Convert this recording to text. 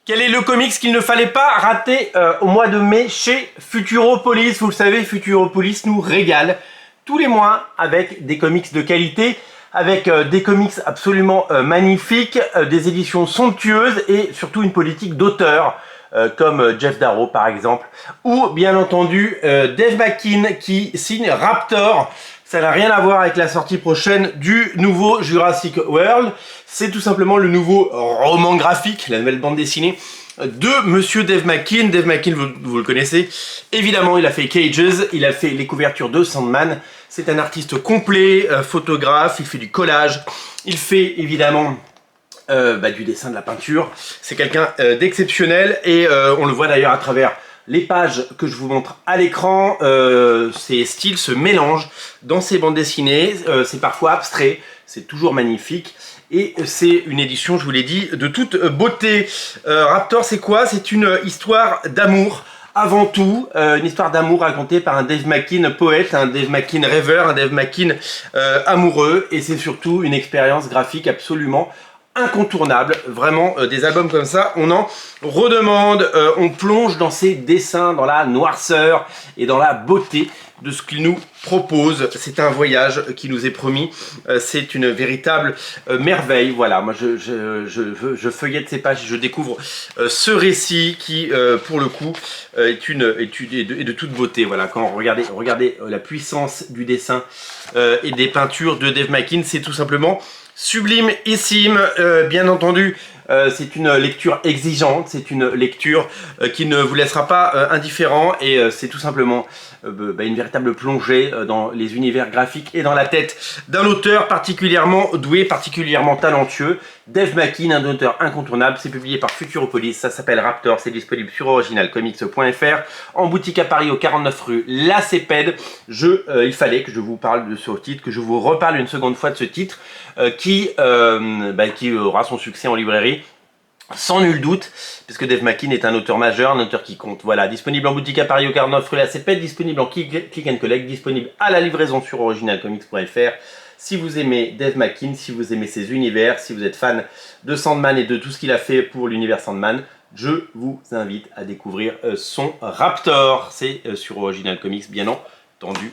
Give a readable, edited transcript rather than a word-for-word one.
Quel est le comics qu'il ne fallait pas rater au mois de mai chez Futuropolis? Vous le savez, Futuropolis nous régale tous les mois avec des comics de qualité, avec des comics absolument magnifiques, des éditions somptueuses et surtout une politique d'auteur comme Geoff Darrow par exemple, ou bien entendu Dave McKean qui signe Raptor. Ça n'a rien à voir avec la sortie prochaine du nouveau Jurassic World. C'est tout simplement le nouveau roman graphique, la nouvelle bande dessinée de Monsieur Dave McKean. Dave McKean, vous le connaissez. Évidemment, il a fait Cages, il a fait les couvertures de Sandman. C'est un artiste complet, photographe, il fait du collage. Il fait évidemment du dessin, de la peinture. C'est quelqu'un d'exceptionnel et on le voit d'ailleurs à travers les pages que je vous montre à l'écran. Ces styles se mélangent dans ces bandes dessinées. C'est parfois abstrait, c'est toujours magnifique. Et c'est une édition, je vous l'ai dit, de toute beauté. Raptor, c'est quoi? C'est une histoire d'amour. Avant tout, une histoire d'amour racontée par un Dave McKean poète, un Dave McKean rêveur, un Dave McKean amoureux. Et c'est surtout une expérience graphique absolument incontournable. Vraiment, des albums comme ça, on en redemande. On plonge dans ses dessins, dans la noirceur et dans la beauté de ce qu'il nous propose. C'est un voyage qui nous est promis. C'est une véritable merveille. Voilà, moi je feuillette ces pages et je découvre ce récit qui, pour le coup, est de toute beauté. Voilà, quand regardez la puissance du dessin et des peintures de Dave McKean, c'est tout simplement sublimissime. Bien entendu, c'est une lecture exigeante, c'est une lecture qui ne vous laissera pas indifférent et c'est tout simplement une véritable plongée dans les univers graphiques et dans la tête d'un auteur particulièrement doué, particulièrement talentueux. Dave McKean, un auteur incontournable, c'est publié par Futuropolis, ça s'appelle Raptor, c'est disponible sur originalcomics.fr, en boutique à Paris au 49 rue La Cépède. Il fallait que je vous parle de ce titre, que je vous reparle une seconde fois de ce titre qui aura son succès en librairie. Sans nul doute, puisque Dave McKean est un auteur majeur, un auteur qui compte. Voilà, disponible en boutique à Paris au 49 rue La Cépède, disponible en click and collect, disponible à la livraison sur originalcomics.fr. Si vous aimez Dave McKean, si vous aimez ses univers, si vous êtes fan de Sandman et de tout ce qu'il a fait pour l'univers Sandman, je vous invite à découvrir son Raptor. C'est sur Original Comics, bien entendu.